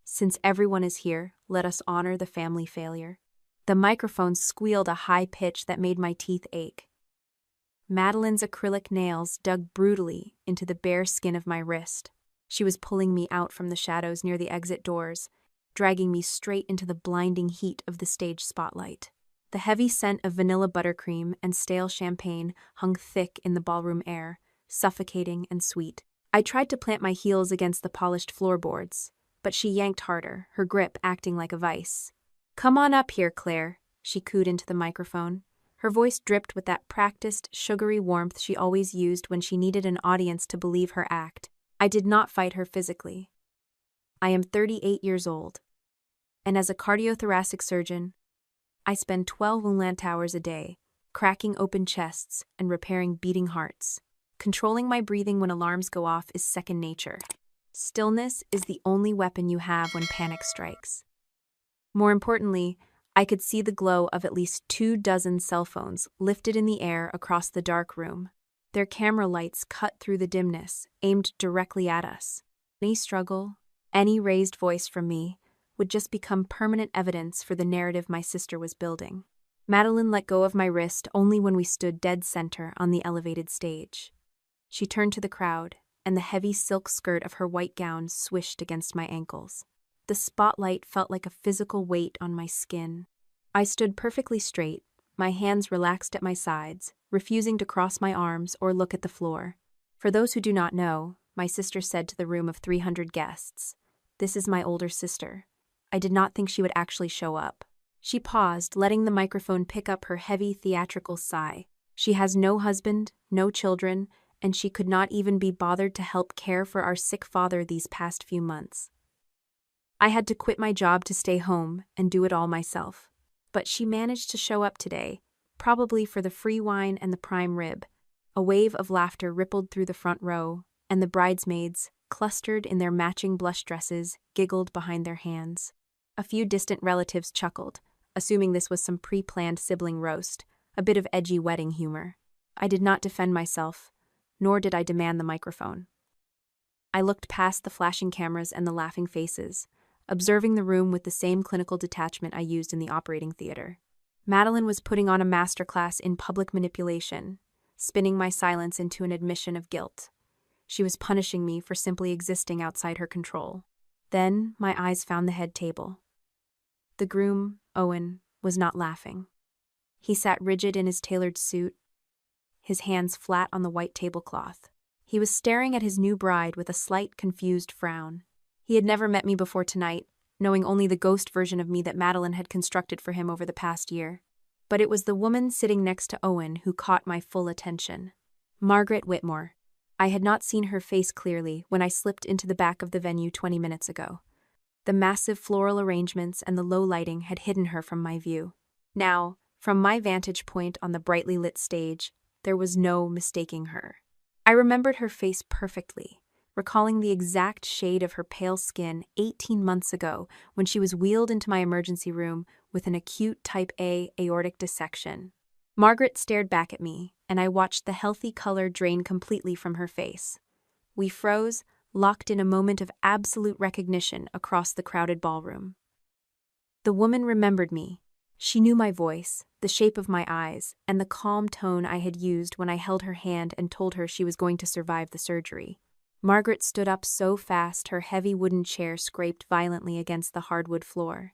Since everyone is here, let us honor the family failure. The microphone squealed a high pitch that made my teeth ache. Madeline's acrylic nails dug brutally into the bare skin of my wrist. She was pulling me out from the shadows near the exit doors, dragging me straight into the blinding heat of the stage spotlight. The heavy scent of vanilla buttercream and stale champagne hung thick in the ballroom air, suffocating and sweet. I tried to plant my heels against the polished floorboards, but she yanked harder, her grip acting like a vice. "Come on up here, Claire," she cooed into the microphone. Her voice dripped with that practiced, sugary warmth she always used when she needed an audience to believe her act. I did not fight her physically. I am 38 years old, and as a cardiothoracic surgeon, I spend 12 hours a day, cracking open chests and repairing beating hearts. Controlling my breathing when alarms go off is second nature. Stillness is the only weapon you have when panic strikes. More importantly, I could see the glow of at least 24 cell phones lifted in the air across the dark room. Their camera lights cut through the dimness, aimed directly at us. Any struggle, any raised voice from me, would just become permanent evidence for the narrative my sister was building. Madeline let go of my wrist only when we stood dead center on the elevated stage. She turned to the crowd, and the heavy silk skirt of her white gown swished against my ankles. The spotlight felt like a physical weight on my skin. I stood perfectly straight, my hands relaxed at my sides, refusing to cross my arms or look at the floor. For those who do not know, my sister said to the room of 300 guests, "This is my older sister." I did not think she would actually show up. She paused, letting the microphone pick up her heavy theatrical sigh. She has no husband, no children, and she could not even be bothered to help care for our sick father these past few months. I had to quit my job to stay home and do it all myself. But she managed to show up today, probably for the free wine and the prime rib. A wave of laughter rippled through the front row, and the bridesmaids, clustered in their matching blush dresses, giggled behind their hands. A few distant relatives chuckled, assuming this was some pre-planned sibling roast, a bit of edgy wedding humor. I did not defend myself, nor did I demand the microphone. I looked past the flashing cameras and the laughing faces, observing the room with the same clinical detachment I used in the operating theater. Madeline was putting on a masterclass in public manipulation, spinning my silence into an admission of guilt. She was punishing me for simply existing outside her control. Then my eyes found the head table. The groom, Owen, was not laughing. He sat rigid in his tailored suit, his hands flat on the white tablecloth. He was staring at his new bride with a slight, confused frown. He had never met me before tonight, knowing only the ghost version of me that Madeline had constructed for him over the past year. But it was the woman sitting next to Owen who caught my full attention. Margaret Whitmore. I had not seen her face clearly when I slipped into the back of the venue 20 minutes ago. The massive floral arrangements and the low lighting had hidden her from my view. Now, from my vantage point on the brightly lit stage, there was no mistaking her. I remembered her face perfectly, recalling the exact shade of her pale skin 18 months ago when she was wheeled into my emergency room with an acute type A aortic dissection. Margaret stared back at me, and I watched the healthy color drain completely from her face. We froze, locked in a moment of absolute recognition across the crowded ballroom. The woman remembered me. She knew my voice, the shape of my eyes, and the calm tone I had used when I held her hand and told her she was going to survive the surgery. Margaret stood up so fast her heavy wooden chair scraped violently against the hardwood floor.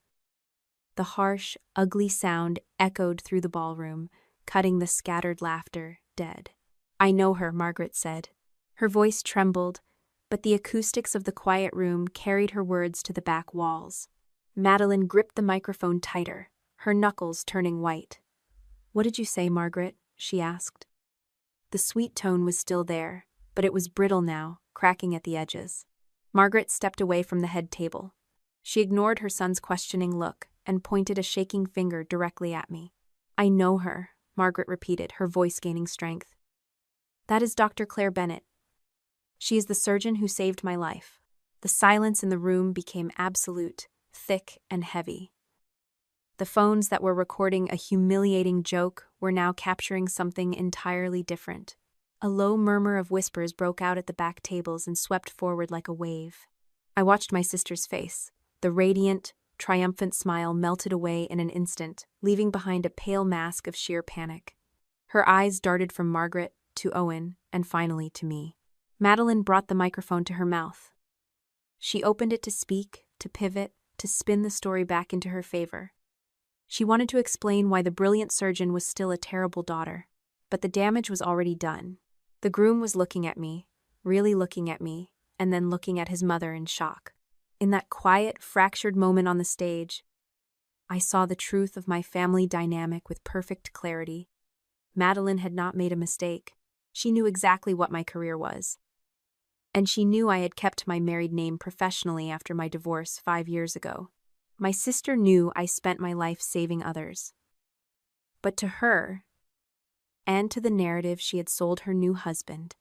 The harsh, ugly sound echoed through the ballroom, cutting the scattered laughter dead. "I know her," Margaret said. Her voice trembled, but the acoustics of the quiet room carried her words to the back walls. Madeline gripped the microphone tighter, her knuckles turning white. "What did you say, Margaret?" she asked. The sweet tone was still there, but it was brittle now, cracking at the edges. Margaret stepped away from the head table. She ignored her son's questioning look and pointed a shaking finger directly at me. "I know her," Margaret repeated, her voice gaining strength. "That is Dr. Claire Bennett. She is the surgeon who saved my life." The silence in the room became absolute, thick and heavy. The phones that were recording a humiliating joke were now capturing something entirely different. A low murmur of whispers broke out at the back tables and swept forward like a wave. I watched my sister's face, The radiant, triumphant smile melted away in an instant, leaving behind a pale mask of sheer panic. Her eyes darted from Margaret to Owen and finally to me. Madeline brought the microphone to her mouth. She opened it to speak, to pivot, to spin the story back into her favor. She wanted to explain why the brilliant surgeon was still a terrible daughter, but the damage was already done. The groom was looking at me, really looking at me, and then looking at his mother in shock. In that quiet, fractured moment on the stage, I saw the truth of my family dynamic with perfect clarity. Madeline had not made a mistake. She knew exactly what my career was. And she knew I had kept my married name professionally after my divorce 5 years ago. My sister knew I spent my life saving others. But to her, and to the narrative she had sold her new husband,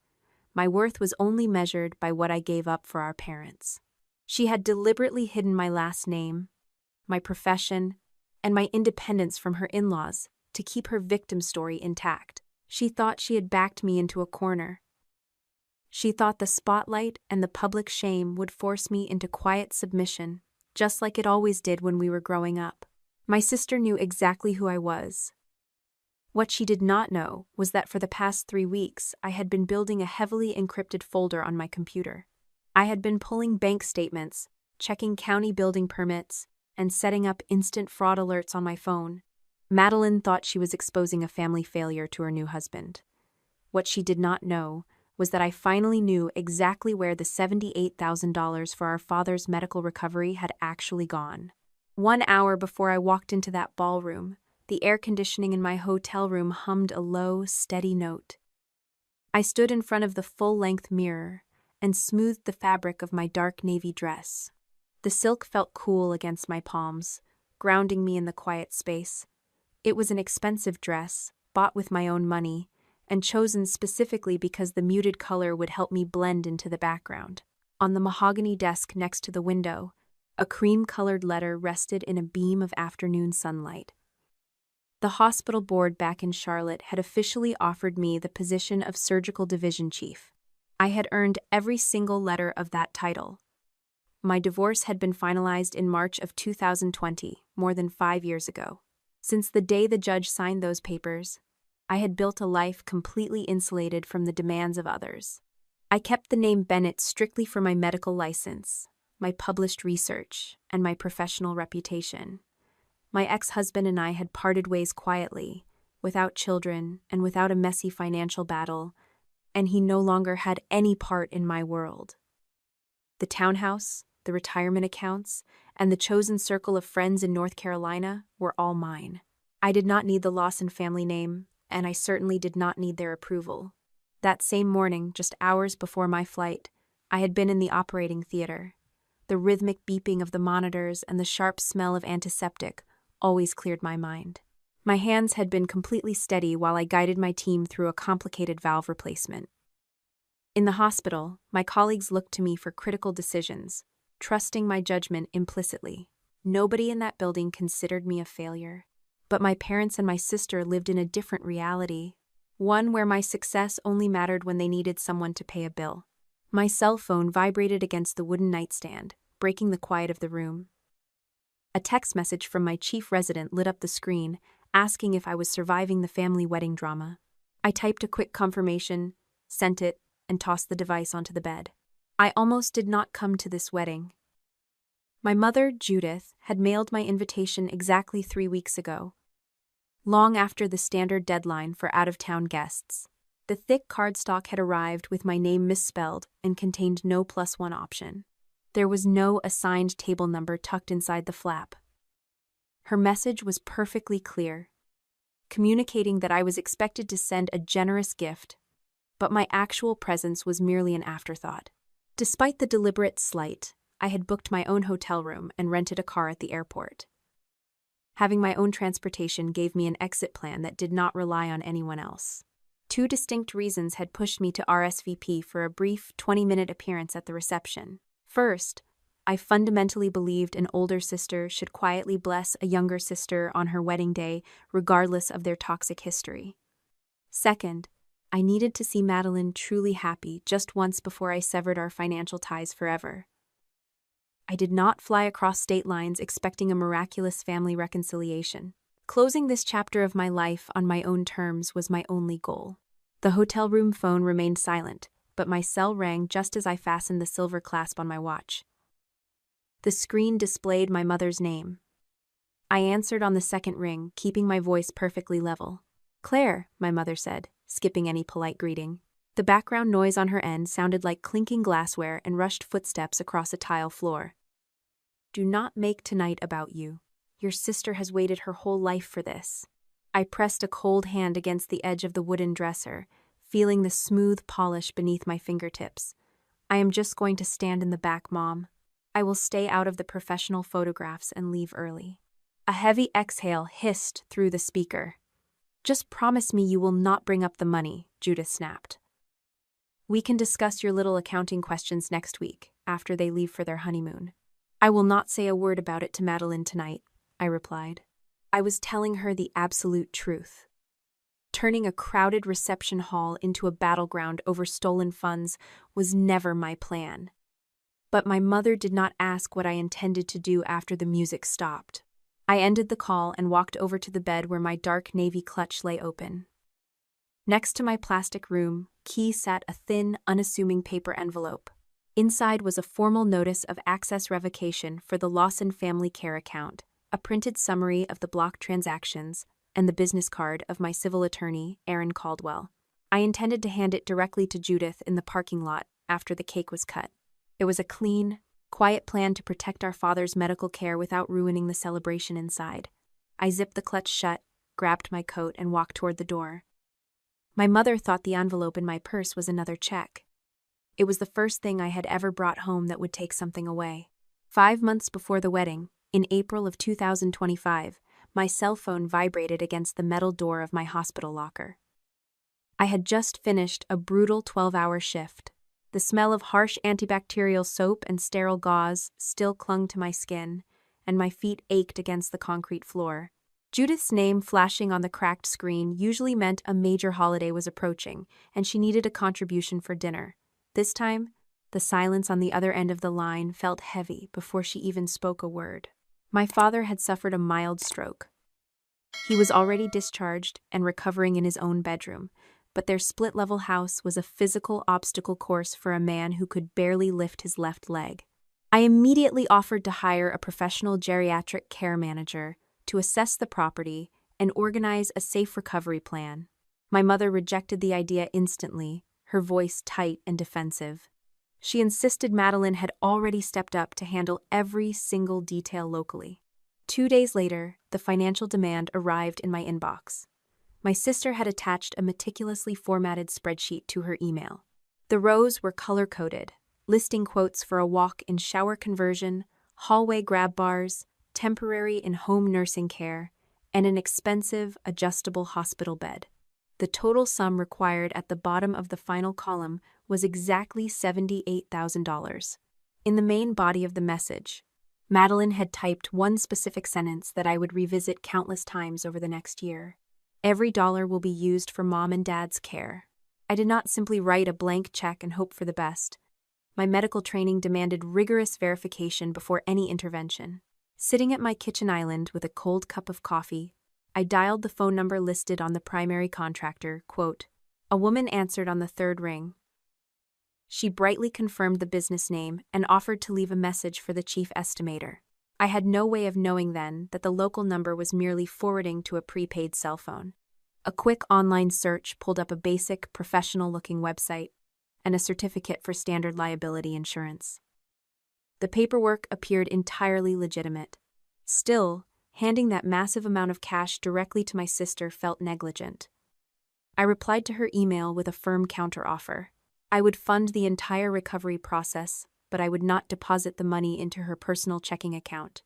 my worth was only measured by what I gave up for our parents. She had deliberately hidden my last name, my profession, and my independence from her in-laws to keep her victim story intact. She thought she had backed me into a corner. She thought the spotlight and the public shame would force me into quiet submission, just like it always did when we were growing up. My sister knew exactly who I was. What she did not know was that for the past 3 weeks, I had been building a heavily encrypted folder on my computer. I had been pulling bank statements, checking county building permits, and setting up instant fraud alerts on my phone. Madeline thought she was exposing a family failure to her new husband. What she did not know was that I finally knew exactly where the $78,000 for our father's medical recovery had actually gone. 1 hour before I walked into that ballroom, the air conditioning in my hotel room hummed a low, steady note. I stood in front of the full-length mirror and smoothed the fabric of my dark navy dress. The silk felt cool against my palms, grounding me in the quiet space. It was an expensive dress, bought with my own money, and chosen specifically because the muted color would help me blend into the background. On the mahogany desk next to the window, a cream-colored letter rested in a beam of afternoon sunlight. The hospital board back in Charlotte had officially offered me the position of surgical division chief. I had earned every single letter of that title. My divorce had been finalized in March of 2020, more than 5 years ago. Since the day the judge signed those papers, I had built a life completely insulated from the demands of others. I kept the name Bennett strictly for my medical license, my published research, and my professional reputation. My ex-husband and I had parted ways quietly, without children and without a messy financial battle, and he no longer had any part in my world. The townhouse, the retirement accounts, and the chosen circle of friends in North Carolina were all mine. I did not need the Lawson family name, and I certainly did not need their approval. That same morning, just hours before my flight, I had been in the operating theater. The rhythmic beeping of the monitors and the sharp smell of antiseptic always cleared my mind. My hands had been completely steady while I guided my team through a complicated valve replacement. In the hospital, my colleagues looked to me for critical decisions, trusting my judgment implicitly. Nobody in that building considered me a failure. But my parents and my sister lived in a different reality, one where my success only mattered when they needed someone to pay a bill. My cell phone vibrated against the wooden nightstand, breaking the quiet of the room. A text message from my chief resident lit up the screen, asking if I was surviving the family wedding drama. I typed a quick confirmation, sent it, and tossed the device onto the bed. I almost did not come to this wedding. My mother, Judith, had mailed my invitation exactly 3 weeks ago, long after the standard deadline for out-of-town guests. The thick cardstock had arrived with my name misspelled and contained no +1 option. There was no assigned table number tucked inside the flap. Her message was perfectly clear, communicating that I was expected to send a generous gift, but my actual presence was merely an afterthought. Despite the deliberate slight, I had booked my own hotel room and rented a car at the airport. Having my own transportation gave me an exit plan that did not rely on anyone else. 2 distinct reasons had pushed me to RSVP for a brief 20-minute appearance at the reception. First, I fundamentally believed an older sister should quietly bless a younger sister on her wedding day, regardless of their toxic history. Second, I needed to see Madeline truly happy just once before I severed our financial ties forever. I did not fly across state lines expecting a miraculous family reconciliation. Closing this chapter of my life on my own terms was my only goal. The hotel room phone remained silent, but my cell rang just as I fastened the silver clasp on my watch. The screen displayed my mother's name. I answered on the second ring, keeping my voice perfectly level. "Claire," my mother said, skipping any polite greeting. The background noise on her end sounded like clinking glassware and rushed footsteps across a tile floor. "Do not make tonight about you. Your sister has waited her whole life for this." I pressed a cold hand against the edge of the wooden dresser, feeling the smooth polish beneath my fingertips. "I am just going to stand in the back, Mom. I will stay out of the professional photographs and leave early." A heavy exhale hissed through the speaker. "Just promise me you will not bring up the money," Judith snapped. "We can discuss your little accounting questions next week, after they leave for their honeymoon." "I will not say a word about it to Madeline tonight," I replied. I was telling her the absolute truth. Turning a crowded reception hall into a battleground over stolen funds was never my plan. But my mother did not ask what I intended to do after the music stopped. I ended the call and walked over to the bed where my dark navy clutch lay open. Next to my plastic room key sat a thin, unassuming paper envelope. Inside was a formal notice of access revocation for the Lawson Family Care account, a printed summary of the block transactions, and the business card of my civil attorney, Aaron Caldwell. I intended to hand it directly to Judith in the parking lot after the cake was cut. It was a clean, quiet plan to protect our father's medical care without ruining the celebration inside. I zipped the clutch shut, grabbed my coat, and walked toward the door. My mother thought the envelope in my purse was another check. It was the first thing I had ever brought home that would take something away. 5 months before the wedding, in April of 2025, my cell phone vibrated against the metal door of my hospital locker. I had just finished a brutal 12-hour shift. The smell of harsh antibacterial soap and sterile gauze still clung to my skin, and my feet ached against the concrete floor. Judith's name flashing on the cracked screen usually meant a major holiday was approaching, and she needed a contribution for dinner. This time, the silence on the other end of the line felt heavy before she even spoke a word. My father had suffered a mild stroke. He was already discharged and recovering in his own bedroom, but their split-level house was a physical obstacle course for a man who could barely lift his left leg. I immediately offered to hire a professional geriatric care manager to assess the property and organize a safe recovery plan. My mother rejected the idea instantly, her voice tight and defensive. She insisted Madeline had already stepped up to handle every single detail locally. 2 days later, the financial demand arrived in my inbox. My sister had attached a meticulously formatted spreadsheet to her email. The rows were color-coded, listing quotes for a walk-in shower conversion, hallway grab bars, temporary in-home nursing care, and an expensive, adjustable hospital bed. The total sum required at the bottom of the final column was exactly $78,000. In the main body of the message, Madeline had typed one specific sentence that I would revisit countless times over the next year. "Every dollar will be used for Mom and Dad's care." I did not simply write a blank check and hope for the best. My medical training demanded rigorous verification before any intervention. Sitting at my kitchen island with a cold cup of coffee, I dialed the phone number listed on the primary contractor, quote. A woman answered on the third ring. She brightly confirmed the business name and offered to leave a message for the chief estimator. I had no way of knowing then that the local number was merely forwarding to a prepaid cell phone. A quick online search pulled up a basic, professional-looking website and a certificate for standard liability insurance. The paperwork appeared entirely legitimate. Still, handing that massive amount of cash directly to my sister felt negligent. I replied to her email with a firm counteroffer. I would fund the entire recovery process, but I would not deposit the money into her personal checking account.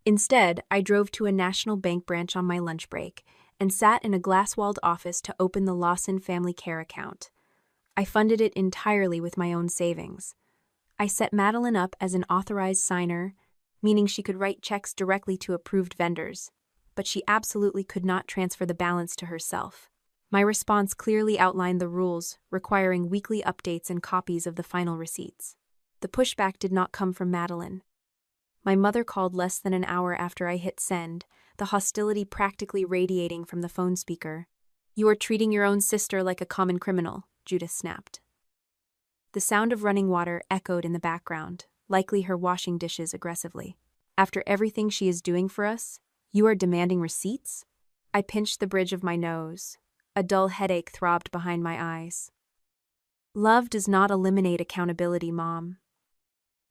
Instead, I drove to a national bank branch on my lunch break and sat in a glass-walled office to open the Lawson Family Care account. I funded it entirely with my own savings. I set Madeline up as an authorized signer, meaning she could write checks directly to approved vendors, but she absolutely could not transfer the balance to herself. My response clearly outlined the rules, requiring weekly updates and copies of the final receipts. The pushback did not come from Madeline. My mother called less than an hour after I hit send, the hostility practically radiating from the phone speaker. "You are treating your own sister like a common criminal," Judith snapped. The sound of running water echoed in the background, likely her washing dishes aggressively. "After everything she is doing for us, you are demanding receipts?" I pinched the bridge of my nose. A dull headache throbbed behind my eyes. "Love does not eliminate accountability, Mom.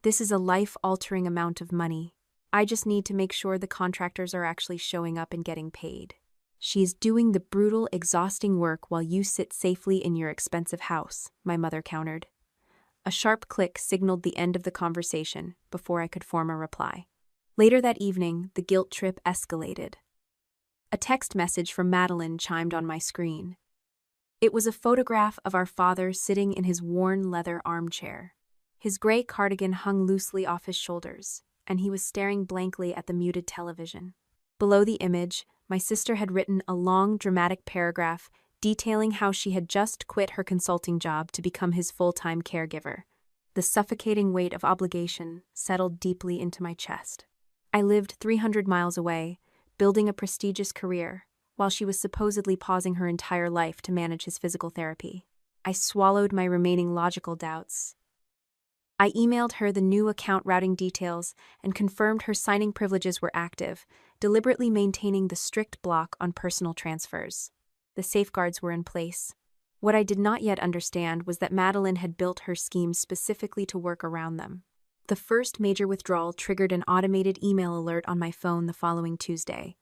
This is a life-altering amount of money. I just need to make sure the contractors are actually showing up and getting paid. She is doing the brutal, exhausting work while you sit safely in your expensive house," my mother countered. A sharp click signaled the end of the conversation before I could form a reply. Later that evening, the guilt trip escalated. A text message from Madeline chimed on my screen. It was a photograph of our father sitting in his worn leather armchair. His gray cardigan hung loosely off his shoulders, and he was staring blankly at the muted television. Below the image, my sister had written a long, dramatic paragraph detailing how she had just quit her consulting job to become his full-time caregiver. The suffocating weight of obligation settled deeply into my chest. I lived 300 miles away, building a prestigious career, while she was supposedly pausing her entire life to manage his physical therapy. I swallowed my remaining logical doubts. I emailed her the new account routing details and confirmed her signing privileges were active, deliberately maintaining the strict block on personal transfers. The safeguards were in place. What I did not yet understand was that Madeline had built her scheme specifically to work around them. The first major withdrawal triggered an automated email alert on my phone the following Tuesday.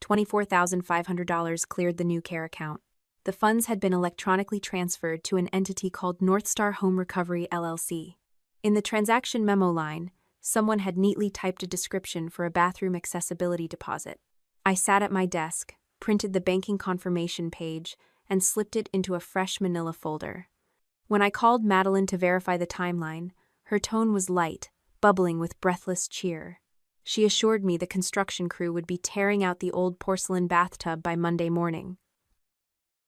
$24,500 cleared the new care account. The funds had been electronically transferred to an entity called Northstar Home Recovery LLC. In the transaction memo line, someone had neatly typed a description for a bathroom accessibility deposit. I sat at my desk, printed the banking confirmation page, and slipped it into a fresh manila folder. When I called Madeline to verify the timeline, her tone was light, bubbling with breathless cheer. She assured me the construction crew would be tearing out the old porcelain bathtub by Monday morning.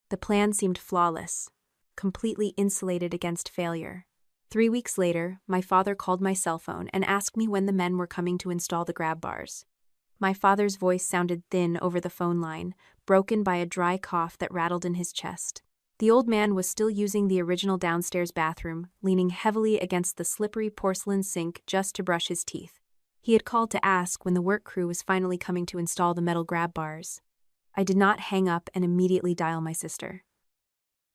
The plan seemed flawless, completely insulated against failure. 3 weeks later, my father called my cell phone and asked me when the men were coming to install the grab bars. My father's voice sounded thin over the phone line, broken by a dry cough that rattled in his chest. The old man was still using the original downstairs bathroom, leaning heavily against the slippery porcelain sink just to brush his teeth. He had called to ask when the work crew was finally coming to install the metal grab bars. I did not hang up and immediately dial my sister.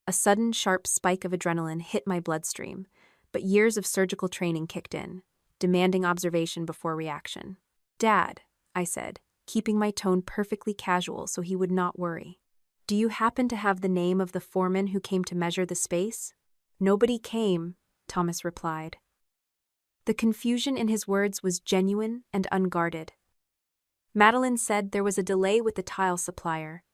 A sudden, sharp spike of adrenaline hit my bloodstream, but years of surgical training kicked in, demanding observation before reaction. "Dad," I said, keeping my tone perfectly casual so he would not worry. "Do you happen to have the name of the foreman who came to measure the space?" "Nobody came," Thomas replied. The confusion in his words was genuine and unguarded. Madeline said there was a delay with the tile supplier.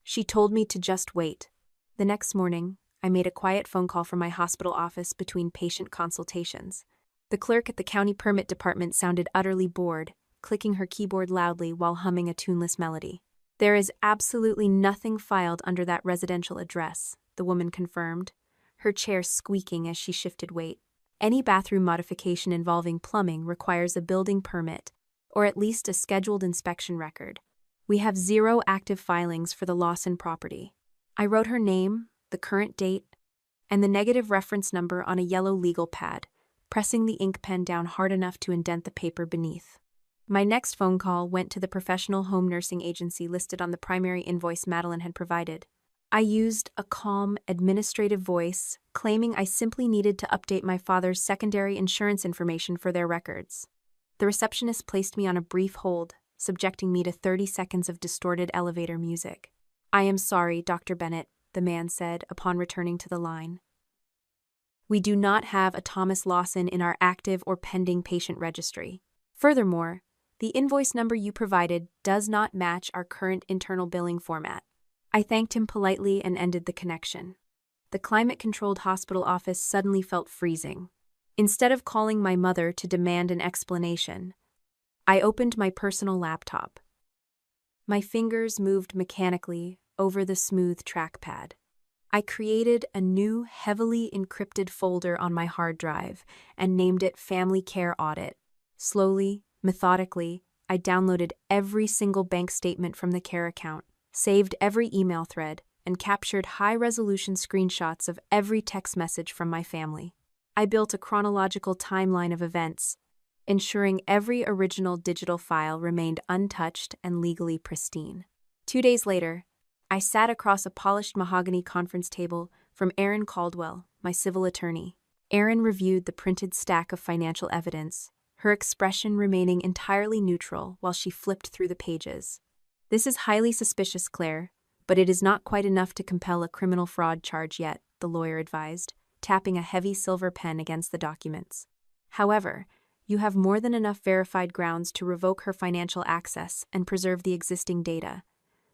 She told me to just wait. The next morning, I made a quiet phone call from my hospital office between patient consultations. The clerk at the county permit department sounded utterly bored, clicking her keyboard loudly while humming a tuneless melody. "There is absolutely nothing filed under that residential address," the woman confirmed, her chair squeaking as she shifted weight. "Any bathroom modification involving plumbing requires a building permit, or at least a scheduled inspection record. We have 0 active filings for the Lawson property." I wrote her name, the current date, and the negative reference number on a yellow legal pad, pressing the ink pen down hard enough to indent the paper beneath. My next phone call went to the professional home nursing agency listed on the primary invoice Madeline had provided. I used a calm, administrative voice, claiming I simply needed to update my father's secondary insurance information for their records. The receptionist placed me on a brief hold, subjecting me to 30 seconds of distorted elevator music. "I am sorry, Dr. Bennett," the man said upon returning to the line. "We do not have a Thomas Lawson in our active or pending patient registry. Furthermore, the invoice number you provided does not match our current internal billing format." I thanked him politely and ended the connection. The climate-controlled hospital office suddenly felt freezing. Instead of calling my mother to demand an explanation, I opened my personal laptop. My fingers moved mechanically over the smooth trackpad. I created a new, heavily encrypted folder on my hard drive and named it Family Care Audit. Slowly, Methodically, I downloaded every single bank statement from the care account, saved every email thread, and captured high-resolution screenshots of every text message from my family. I built a chronological timeline of events, ensuring every original digital file remained untouched and legally pristine. 2 days later, I sat across a polished mahogany conference table from Erin Caldwell, my civil attorney. Erin reviewed the printed stack of financial evidence, her expression remaining entirely neutral while she flipped through the pages. "This is highly suspicious, Claire, but it is not quite enough to compel a criminal fraud charge yet," the lawyer advised, tapping a heavy silver pen against the documents. "However, you have more than enough verified grounds to revoke her financial access and preserve the existing data.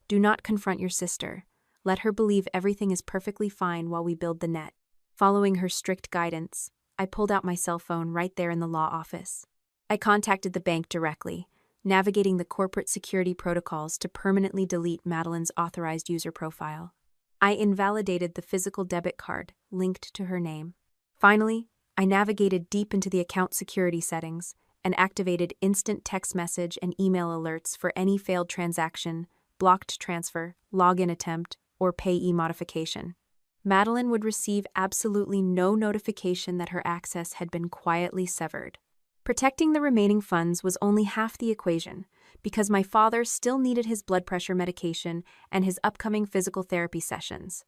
Do not confront your sister. Let her believe everything is perfectly fine while we build the net." Following her strict guidance, I pulled out my cell phone right there in the law office. I contacted the bank directly, navigating the corporate security protocols to permanently delete Madeline's authorized user profile. I invalidated the physical debit card linked to her name. Finally, I navigated deep into the account security settings and activated instant text message and email alerts for any failed transaction, blocked transfer, login attempt, or payee modification. Madeline would receive absolutely no notification that her access had been quietly severed. Protecting the remaining funds was only half the equation, because my father still needed his blood pressure medication and his upcoming physical therapy sessions.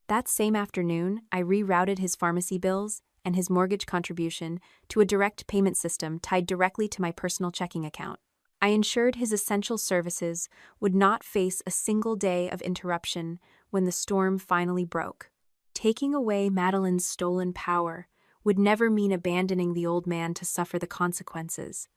That same afternoon, I rerouted his pharmacy bills and his mortgage contribution to a direct payment system tied directly to my personal checking account. I ensured his essential services would not face a single day of interruption when the storm finally broke. Taking away Madeline's stolen power would never mean abandoning the old man to suffer the consequences.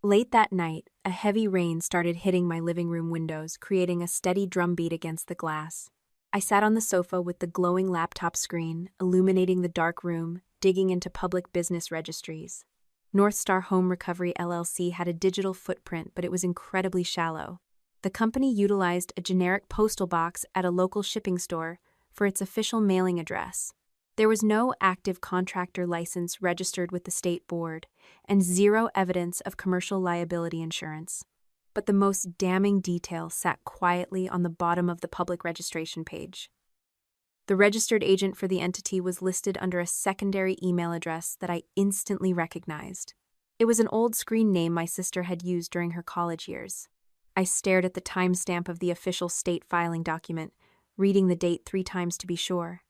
Late that night, a heavy rain started hitting my living room windows, creating a steady drumbeat against the glass. I sat on the sofa with the glowing laptop screen, illuminating the dark room, digging into public business registries. North Star Home Recovery LLC had a digital footprint, but it was incredibly shallow. The company utilized a generic postal box at a local shipping store for its official mailing address. There was no active contractor license registered with the state board, and zero evidence of commercial liability insurance. But the most damning detail sat quietly on the bottom of the public registration page. The registered agent for the entity was listed under a secondary email address that I instantly recognized. It was an old screen name my sister had used during her college years. I stared at the timestamp of the official state filing document, reading the date 3 times to be sure.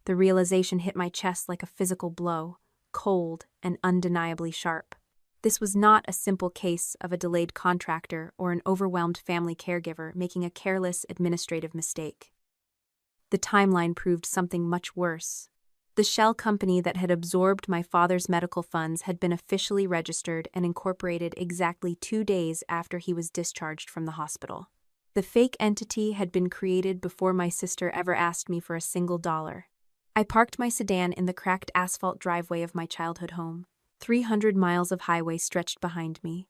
The realization hit my chest like a physical blow, cold and undeniably sharp. This was not a simple case of a delayed contractor or an overwhelmed family caregiver making a careless administrative mistake. The timeline proved something much worse. The shell company that had absorbed my father's medical funds had been officially registered and incorporated exactly 2 days after he was discharged from the hospital. The fake entity had been created before my sister ever asked me for a single dollar. I parked my sedan in the cracked asphalt driveway of my childhood home. 300 miles of highway stretched behind me.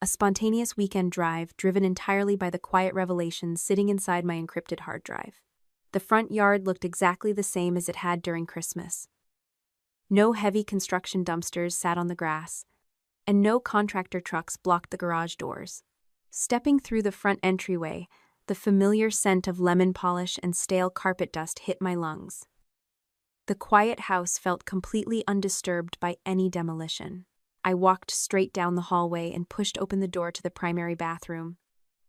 A spontaneous weekend drive driven entirely by the quiet revelations sitting inside my encrypted hard drive. The front yard looked exactly the same as it had during Christmas. No heavy construction dumpsters sat on the grass, and no contractor trucks blocked the garage doors. Stepping through the front entryway, the familiar scent of lemon polish and stale carpet dust hit my lungs. The quiet house felt completely undisturbed by any demolition. I walked straight down the hallway and pushed open the door to the primary bathroom.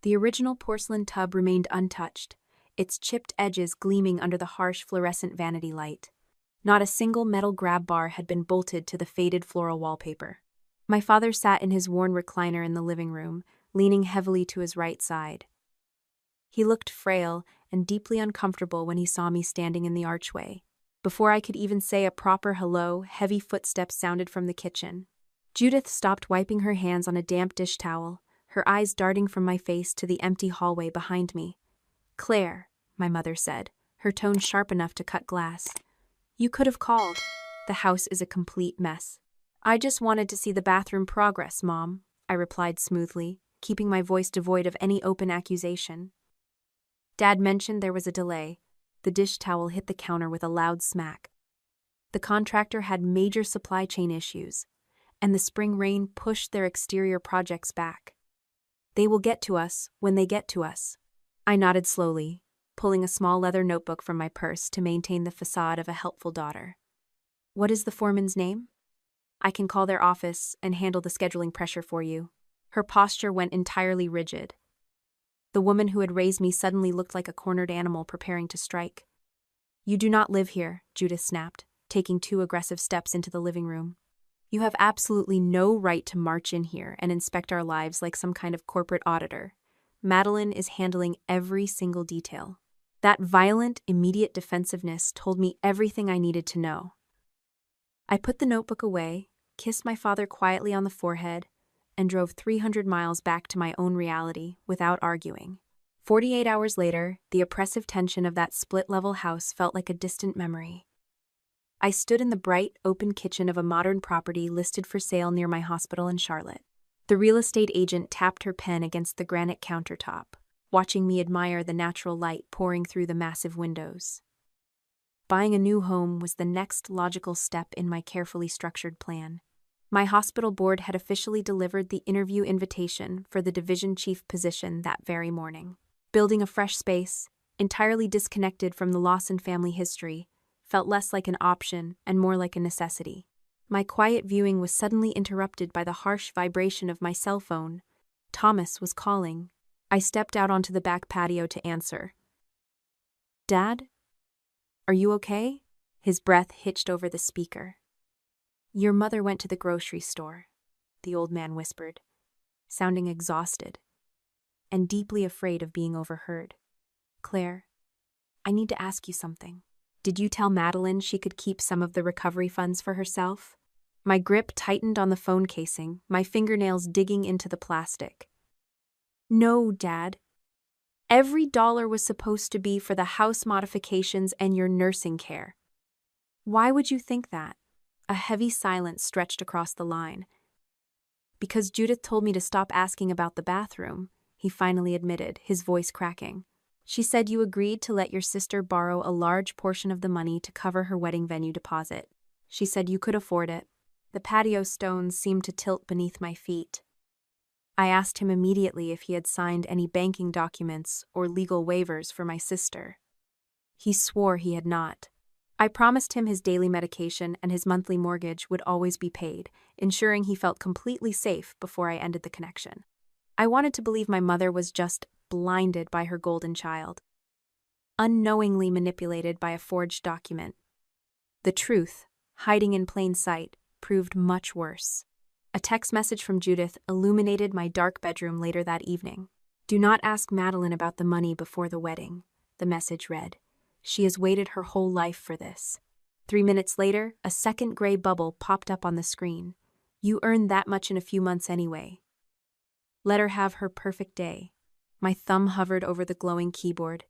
The original porcelain tub remained untouched, its chipped edges gleaming under the harsh fluorescent vanity light. Not a single metal grab bar had been bolted to the faded floral wallpaper. My father sat in his worn recliner in the living room, leaning heavily to his right side. He looked frail and deeply uncomfortable when he saw me standing in the archway. Before I could even say a proper hello, heavy footsteps sounded from the kitchen. Judith stopped wiping her hands on a damp dish towel, her eyes darting from my face to the empty hallway behind me. "Claire," my mother said, her tone sharp enough to cut glass. "You could have called. The house is a complete mess." "I just wanted to see the bathroom progress, Mom," I replied smoothly, keeping my voice devoid of any open accusation. Dad mentioned there was a delay. The dish towel hit the counter with a loud smack. The contractor had major supply chain issues. and the spring rain pushed their exterior projects back. They will get to us when they get to us. I nodded slowly, pulling a small leather notebook from my purse to maintain the facade of a helpful daughter. What is the foreman's name? I can call their office and handle the scheduling pressure for you. Her posture went entirely rigid. The woman who had raised me suddenly looked like a cornered animal preparing to strike. You do not live here, Judith snapped, taking 2 aggressive steps into the living room. You have absolutely no right to march in here and inspect our lives like some kind of corporate auditor. Madeline is handling every single detail. That violent, immediate defensiveness told me everything I needed to know. I put the notebook away, kissed my father quietly on the forehead, and drove 300 miles back to my own reality without arguing. 48 hours later, the oppressive tension of that split-level house felt like a distant memory. I stood in the bright, open kitchen of a modern property listed for sale near my hospital in Charlotte. The real estate agent tapped her pen against the granite countertop, watching me admire the natural light pouring through the massive windows. Buying a new home was the next logical step in my carefully structured plan. My hospital board had officially delivered the interview invitation for the division chief position that very morning. Building a fresh space, entirely disconnected from the Lawson family history, felt less like an option and more like a necessity. My quiet viewing was suddenly interrupted by the harsh vibration of my cell phone. Thomas was calling. I stepped out onto the back patio to answer. Dad? Are you okay? His breath hitched over the speaker. Your mother went to the grocery store, the old man whispered, sounding exhausted and deeply afraid of being overheard. Claire, I need to ask you something. Did you tell Madeline she could keep some of the recovery funds for herself? My grip tightened on the phone casing, my fingernails digging into the plastic. No, Dad. Every dollar was supposed to be for the house modifications and your nursing care. Why would you think that? A heavy silence stretched across the line. Because Judith told me to stop asking about the bathroom, he finally admitted, his voice cracking. She said you agreed to let your sister borrow a large portion of the money to cover her wedding venue deposit. She said you could afford it. The patio stones seemed to tilt beneath my feet. I asked him immediately if he had signed any banking documents or legal waivers for my sister. He swore he had not. I promised him his daily medication and his monthly mortgage would always be paid, ensuring he felt completely safe before I ended the connection. I wanted to believe my mother was just blinded by her golden child, unknowingly manipulated by a forged document. The truth, hiding in plain sight, proved much worse. A text message from Judith illuminated my dark bedroom later that evening. Do not ask Madeline about the money before the wedding, the message read. She has waited her whole life for this. 3 minutes later, a second gray bubble popped up on the screen. You earned that much in a few months anyway. Let her have her perfect day. My thumb hovered over the glowing keyboard.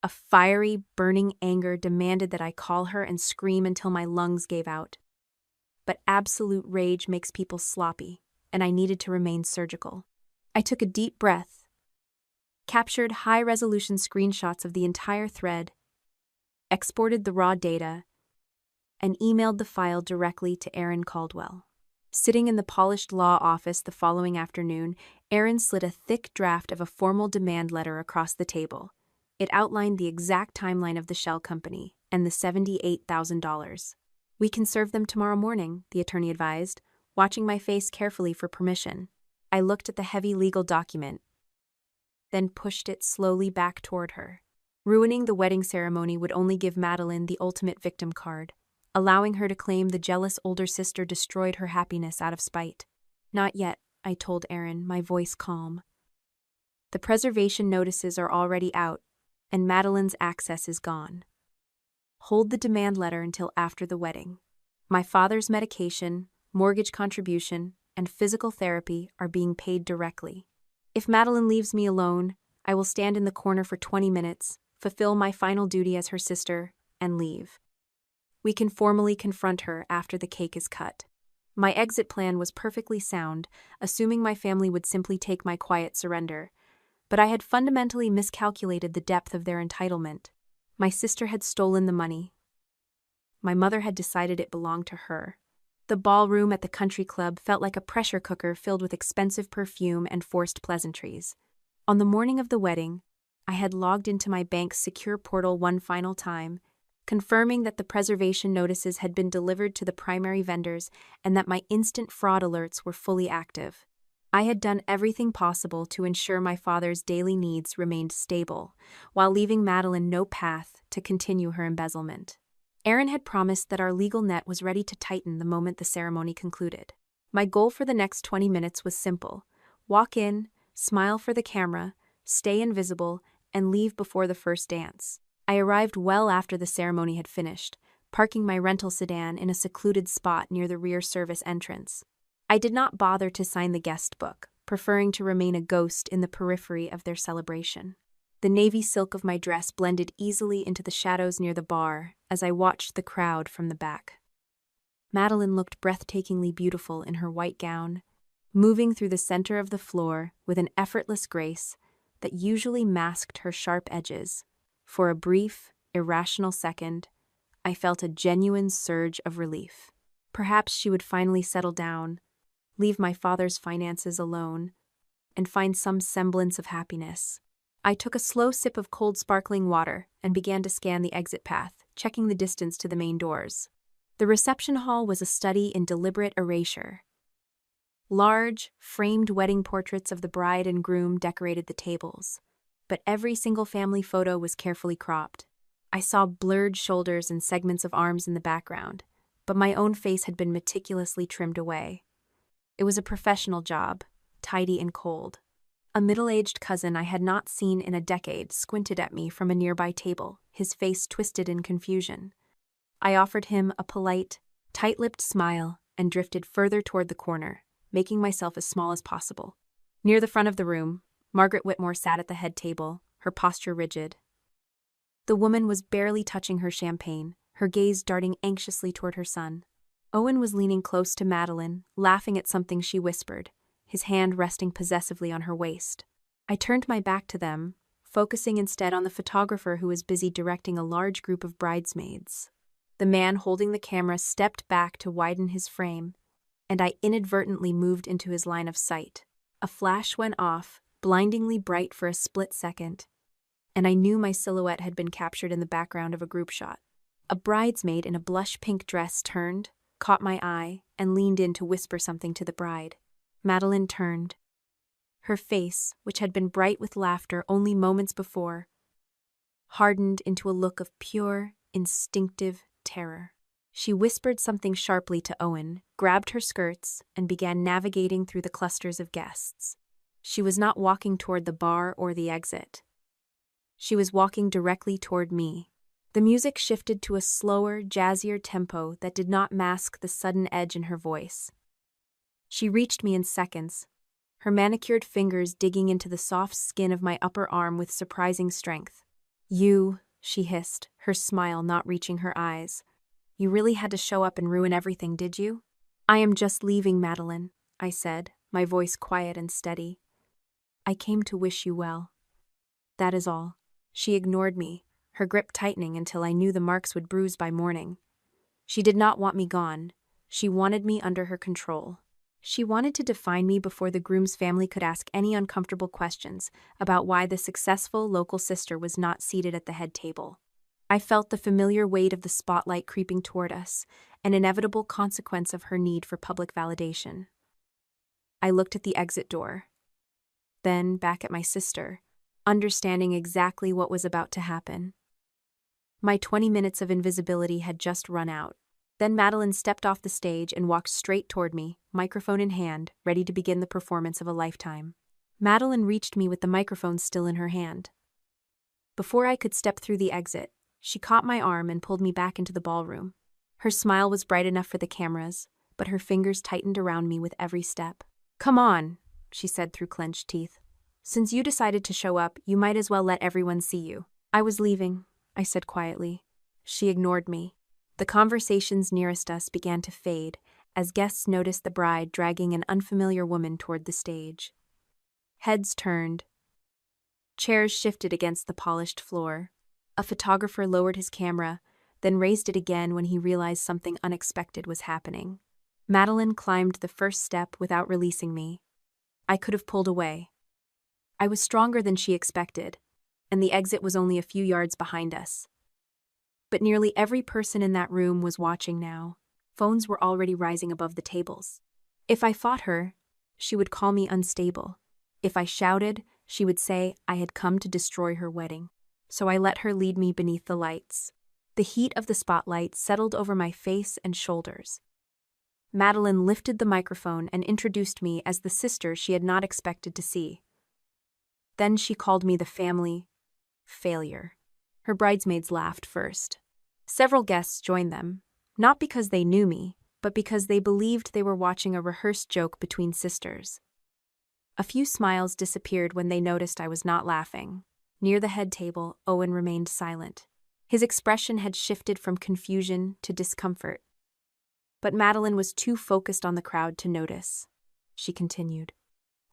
A fiery, burning anger demanded that I call her and scream until my lungs gave out. But absolute rage makes people sloppy, and I needed to remain surgical. I took a deep breath, captured high-resolution screenshots of the entire thread, exported the raw data, and emailed the file directly to Aaron Caldwell. Sitting in the polished law office the following afternoon, Aaron slid a thick draft of a formal demand letter across the table. It outlined the exact timeline of the shell company and the $78,000. We can serve them tomorrow morning, the attorney advised, watching my face carefully for permission. I looked at the heavy legal document, then pushed it slowly back toward her. Ruining the wedding ceremony would only give Madeline the ultimate victim card, allowing her to claim the jealous older sister destroyed her happiness out of spite. Not yet, I told Aaron, my voice calm. The preservation notices are already out, and Madeline's access is gone. Hold the demand letter until after the wedding. My father's medication, mortgage contribution, and physical therapy are being paid directly. If Madeline leaves me alone, I will stand in the corner for 20 minutes, fulfill my final duty as her sister, and leave. We can formally confront her after the cake is cut. My exit plan was perfectly sound, assuming my family would simply take my quiet surrender, but I had fundamentally miscalculated the depth of their entitlement. My sister had stolen the money. My mother had decided it belonged to her. The ballroom at the country club felt like a pressure cooker filled with expensive perfume and forced pleasantries. On the morning of the wedding, I had logged into my bank's secure portal one final time, confirming that the preservation notices had been delivered to the primary vendors and that my instant fraud alerts were fully active. I had done everything possible to ensure my father's daily needs remained stable, while leaving Madeline no path to continue her embezzlement. Aaron had promised that our legal net was ready to tighten the moment the ceremony concluded. My goal for the next 20 minutes was simple: walk in, smile for the camera, stay invisible, and leave before the first dance. I arrived well after the ceremony had finished, parking my rental sedan in a secluded spot near the rear service entrance. I did not bother to sign the guest book, preferring to remain a ghost in the periphery of their celebration. The navy silk of my dress blended easily into the shadows near the bar as I watched the crowd from the back. Madeline looked breathtakingly beautiful in her white gown, moving through the center of the floor with an effortless grace that usually masked her sharp edges. For a brief, irrational second, I felt a genuine surge of relief. Perhaps she would finally settle down, leave my father's finances alone, and find some semblance of happiness. I took a slow sip of cold sparkling water and began to scan the exit path, checking the distance to the main doors. The reception hall was a study in deliberate erasure. Large, framed wedding portraits of the bride and groom decorated the tables, but every single family photo was carefully cropped. I saw blurred shoulders and segments of arms in the background, but my own face had been meticulously trimmed away. It was a professional job, tidy and cold. A middle-aged cousin I had not seen in a decade squinted at me from a nearby table, his face twisted in confusion. I offered him a polite, tight-lipped smile and drifted further toward the corner, making myself as small as possible. Near the front of the room, Margaret Whitmore sat at the head table, her posture rigid. The woman was barely touching her champagne, her gaze darting anxiously toward her son. Owen was leaning close to Madeline, laughing at something she whispered, his hand resting possessively on her waist. I turned my back to them, focusing instead on the photographer who was busy directing a large group of bridesmaids. The man holding the camera stepped back to widen his frame, and I inadvertently moved into his line of sight. A flash went off, blindingly bright for a split second, and I knew my silhouette had been captured in the background of a group shot. A bridesmaid in a blush-pink dress turned, caught my eye, and leaned in to whisper something to the bride. Madeline turned. Her face, which had been bright with laughter only moments before, hardened into a look of pure, instinctive terror. She whispered something sharply to Owen, grabbed her skirts, and began navigating through the clusters of guests. She was not walking toward the bar or the exit. She was walking directly toward me. The music shifted to a slower, jazzier tempo that did not mask the sudden edge in her voice. She reached me in seconds, her manicured fingers digging into the soft skin of my upper arm with surprising strength. "You," she hissed, her smile not reaching her eyes. "You really had to show up and ruin everything, did you?" "I am just leaving, Madeline," I said, my voice quiet and steady. "I came to wish you well. That is all." She ignored me, her grip tightening until I knew the marks would bruise by morning. She did not want me gone. She wanted me under her control. She wanted to define me before the groom's family could ask any uncomfortable questions about why the successful local sister was not seated at the head table. I felt the familiar weight of the spotlight creeping toward us, an inevitable consequence of her need for public validation. I looked at the exit door, then back at my sister, understanding exactly what was about to happen. My 20 minutes of invisibility had just run out. Then Madeline stepped off the stage and walked straight toward me, microphone in hand, ready to begin the performance of a lifetime. Madeline reached me with the microphone still in her hand. Before I could step through the exit, she caught my arm and pulled me back into the ballroom. Her smile was bright enough for the cameras, but her fingers tightened around me with every step. "Come on," she said through clenched teeth. "Since you decided to show up, you might as well let everyone see you." "I was leaving," I said quietly. She ignored me. The conversations nearest us began to fade as guests noticed the bride dragging an unfamiliar woman toward the stage. Heads turned. Chairs shifted against the polished floor. A photographer lowered his camera, then raised it again when he realized something unexpected was happening. Madeline climbed the first step without releasing me. I could have pulled away. I was stronger than she expected, and the exit was only a few yards behind us. But nearly every person in that room was watching now. Phones were already rising above the tables. If I fought her, she would call me unstable. If I shouted, she would say I had come to destroy her wedding. So I let her lead me beneath the lights. The heat of the spotlight settled over my face and shoulders. Madeline lifted the microphone and introduced me as the sister she had not expected to see. Then she called me the family failure. Her bridesmaids laughed first. Several guests joined them, not because they knew me, but because they believed they were watching a rehearsed joke between sisters. A few smiles disappeared when they noticed I was not laughing. Near the head table, Owen remained silent. His expression had shifted from confusion to discomfort. But Madeline was too focused on the crowd to notice. She continued,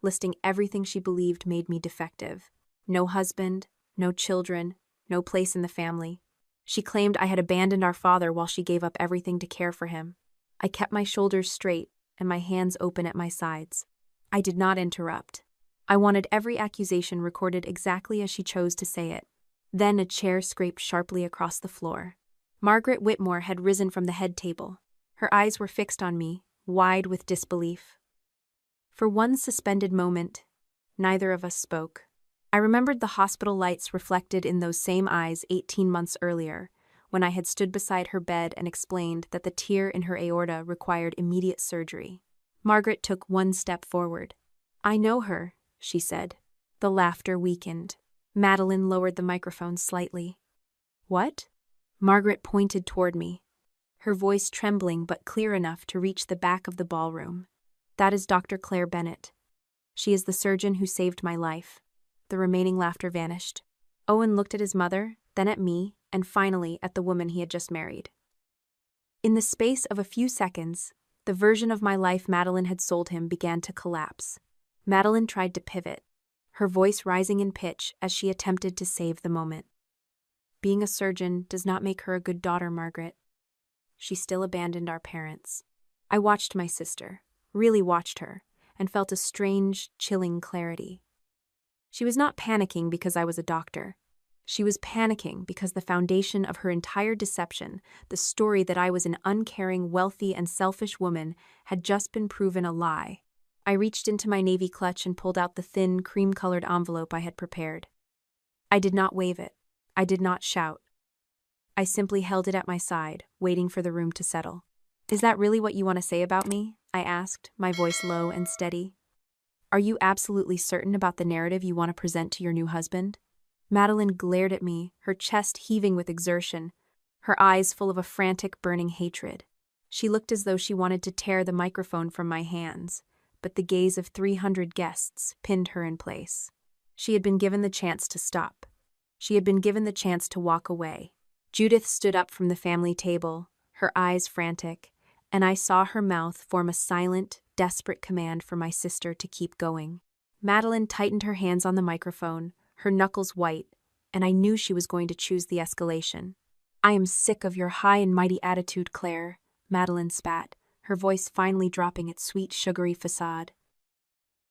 listing everything she believed made me defective. No husband, no children, no place in the family. She claimed I had abandoned our father while she gave up everything to care for him. I kept my shoulders straight and my hands open at my sides. I did not interrupt. I wanted every accusation recorded exactly as she chose to say it. Then a chair scraped sharply across the floor. Margaret Whitmore had risen from the head table. Her eyes were fixed on me, wide with disbelief. For one suspended moment, neither of us spoke. I remembered the hospital lights reflected in those same eyes 18 months earlier, when I had stood beside her bed and explained that the tear in her aorta required immediate surgery. Margaret took one step forward. "I know her," she said. The laughter weakened. Madeline lowered the microphone slightly. "What?" Margaret pointed toward me, her voice trembling but clear enough to reach the back of the ballroom. "That is Dr. Claire Bennett. She is the surgeon who saved my life." The remaining laughter vanished. Owen looked at his mother, then at me, and finally at the woman he had just married. In the space of a few seconds, the version of my life Madeline had sold him began to collapse. Madeline tried to pivot, her voice rising in pitch as she attempted to save the moment. "Being a surgeon does not make her a good daughter, Margaret. She still abandoned our parents." I watched my sister, really watched her, and felt a strange, chilling clarity. She was not panicking because I was a doctor. She was panicking because the foundation of her entire deception, the story that I was an uncaring, wealthy, and selfish woman, had just been proven a lie. I reached into my navy clutch and pulled out the thin, cream-colored envelope I had prepared. I did not wave it. I did not shout. I simply held it at my side, waiting for the room to settle. "Is that really what you want to say about me?" I asked, my voice low and steady. "Are you absolutely certain about the narrative you want to present to your new husband?" Madeline glared at me, her chest heaving with exertion, her eyes full of a frantic, burning hatred. She looked as though she wanted to tear the microphone from my hands, but the gaze of 300 guests pinned her in place. She had been given the chance to stop. She had been given the chance to walk away. Judith stood up from the family table, her eyes frantic, and I saw her mouth form a silent, desperate command for my sister to keep going. Madeline tightened her hands on the microphone, her knuckles white, and I knew she was going to choose the escalation. "I am sick of your high and mighty attitude, Claire," Madeline spat, her voice finally dropping its sweet, sugary facade.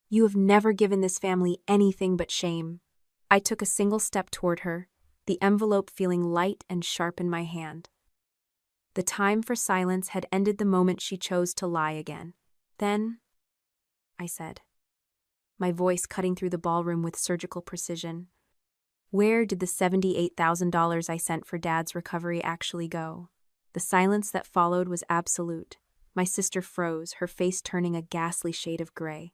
"You have never given this family anything but shame." I took a single step toward her, the envelope feeling light and sharp in my hand. The time for silence had ended the moment she chose to lie again. "Then," I said, my voice cutting through the ballroom with surgical precision, "where did the $78,000 I sent for Dad's recovery actually go?" The silence that followed was absolute. My sister froze, her face turning a ghastly shade of gray.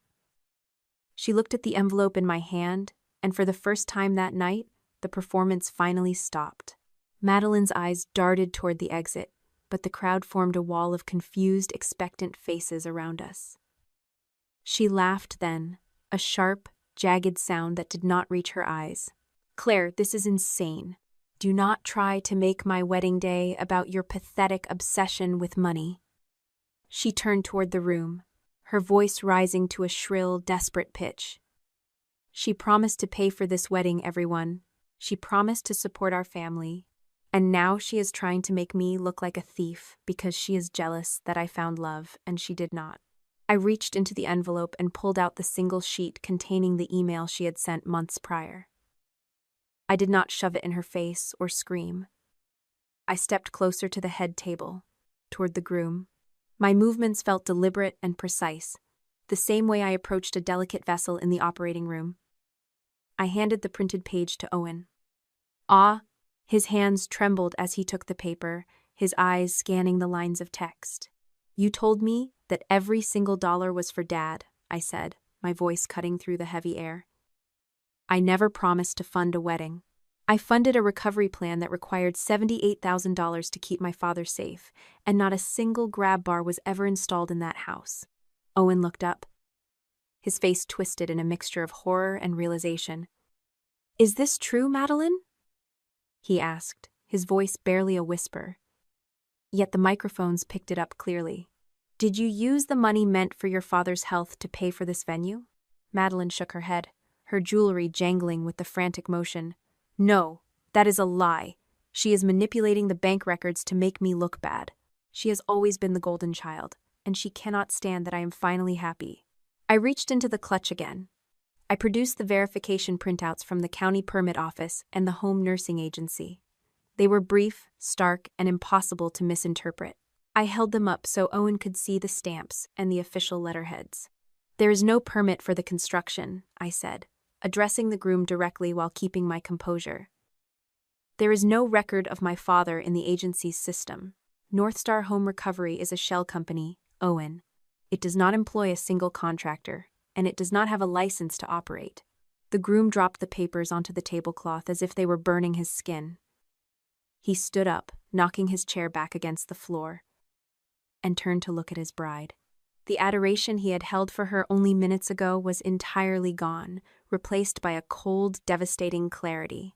She looked at the envelope in my hand, and for the first time that night, the performance finally stopped. Madeline's eyes darted toward the exit, but the crowd formed a wall of confused, expectant faces around us. She laughed then, a sharp, jagged sound that did not reach her eyes. "Claire, this is insane. Do not try to make my wedding day about your pathetic obsession with money." She turned toward the room, her voice rising to a shrill, desperate pitch. "She promised to pay for this wedding, everyone. She promised to support our family. And now she is trying to make me look like a thief because she is jealous that I found love and she did not. I reached into the envelope and pulled out the single sheet containing the email she had sent months prior. I did not shove it in her face or scream. I stepped closer to the head table, toward the groom. My movements felt deliberate and precise, the same way I approached a delicate vessel in the operating room. I handed the printed page to Owen. His hands trembled as he took the paper, his eyes scanning the lines of text. "You told me that every single dollar was for Dad," I said, my voice cutting through the heavy air. "I never promised to fund a wedding. I funded a recovery plan that required $78,000 to keep my father safe, and not a single grab bar was ever installed in that house." Owen looked up. His face twisted in a mixture of horror and realization. "Is this true, Madeline?" he asked, his voice barely a whisper. Yet the microphones picked it up clearly. "Did you use the money meant for your father's health to pay for this venue?" Madeline shook her head, her jewelry jangling with the frantic motion. "No, that is a lie. She is manipulating the bank records to make me look bad. She has always been the golden child, and she cannot stand that I am finally happy." I reached into the clutch again. I produced the verification printouts from the county permit office and the home nursing agency. They were brief, stark, and impossible to misinterpret. I held them up so Owen could see the stamps and the official letterheads. "There is no permit for the construction," I said, addressing the groom directly while keeping my composure. "There is no record of my father in the agency's system. Northstar Home Recovery is a shell company, Owen. It does not employ a single contractor, and it does not have a license to operate." The groom dropped the papers onto the tablecloth as if they were burning his skin. He stood up, knocking his chair back against the floor, and turned to look at his bride. The adoration he had held for her only minutes ago was entirely gone, replaced by a cold, devastating clarity.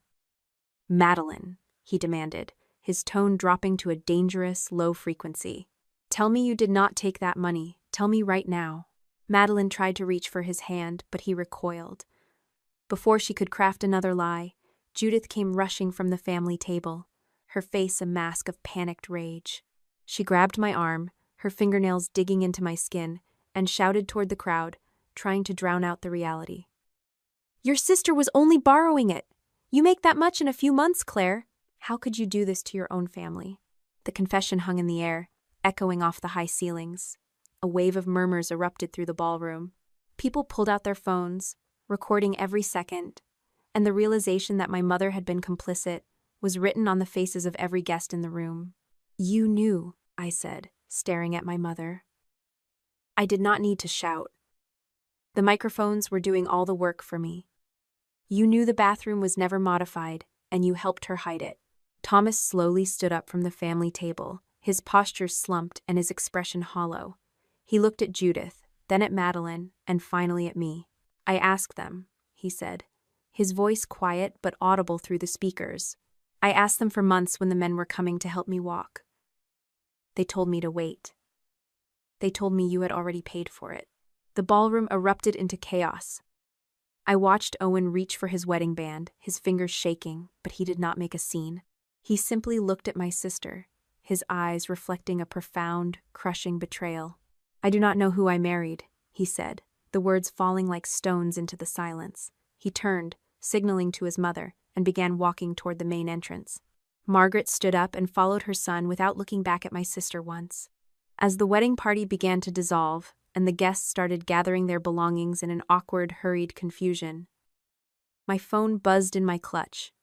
"Madeline," he demanded, his tone dropping to a dangerous, low frequency. "Tell me you did not take that money. Tell me right now." Madeline tried to reach for his hand, but he recoiled. Before she could craft another lie, Judith came rushing from the family table, her face a mask of panicked rage. She grabbed my arm, her fingernails digging into my skin, and shouted toward the crowd, trying to drown out the reality. "Your sister was only borrowing it! You make that much in a few months, Claire! How could you do this to your own family?" The confession hung in the air, echoing off the high ceilings. A wave of murmurs erupted through the ballroom. People pulled out their phones, recording every second, and the realization that my mother had been complicit was written on the faces of every guest in the room. "You knew," I said, staring at my mother. I did not need to shout. The microphones were doing all the work for me. "You knew the bathroom was never modified, and you helped her hide it." Thomas slowly stood up from the family table, his posture slumped and his expression hollow. He looked at Judith, then at Madeline, and finally at me. "I asked them," he said, his voice quiet but audible through the speakers. "I asked them for months when the men were coming to help me walk. They told me to wait. They told me you had already paid for it." The ballroom erupted into chaos. I watched Owen reach for his wedding band, his fingers shaking, but he did not make a scene. He simply looked at my sister, his eyes reflecting a profound, crushing betrayal. "I do not know who I married," he said, the words falling like stones into the silence. He turned, signaling to his mother, and began walking toward the main entrance. Margaret stood up and followed her son without looking back at my sister once. As the wedding party began to dissolve, and the guests started gathering their belongings in an awkward, hurried confusion, my phone buzzed in my clutch.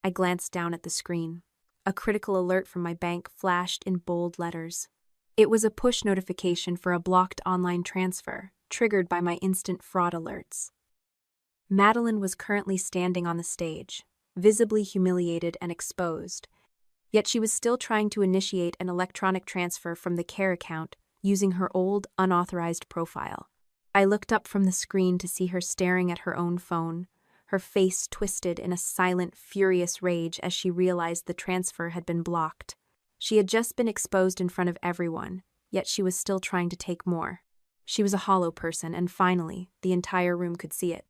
I glanced down at the screen. A critical alert from my bank flashed in bold letters. It was a push notification for a blocked online transfer, triggered by my instant fraud alerts. Madeline was currently standing on the stage, visibly humiliated and exposed, yet she was still trying to initiate an electronic transfer from the care account using her old, unauthorized profile. I looked up from the screen to see her staring at her own phone, her face twisted in a silent, furious rage as she realized the transfer had been blocked. She had just been exposed in front of everyone, yet she was still trying to take more. She was a hollow person, and finally, the entire room could see it.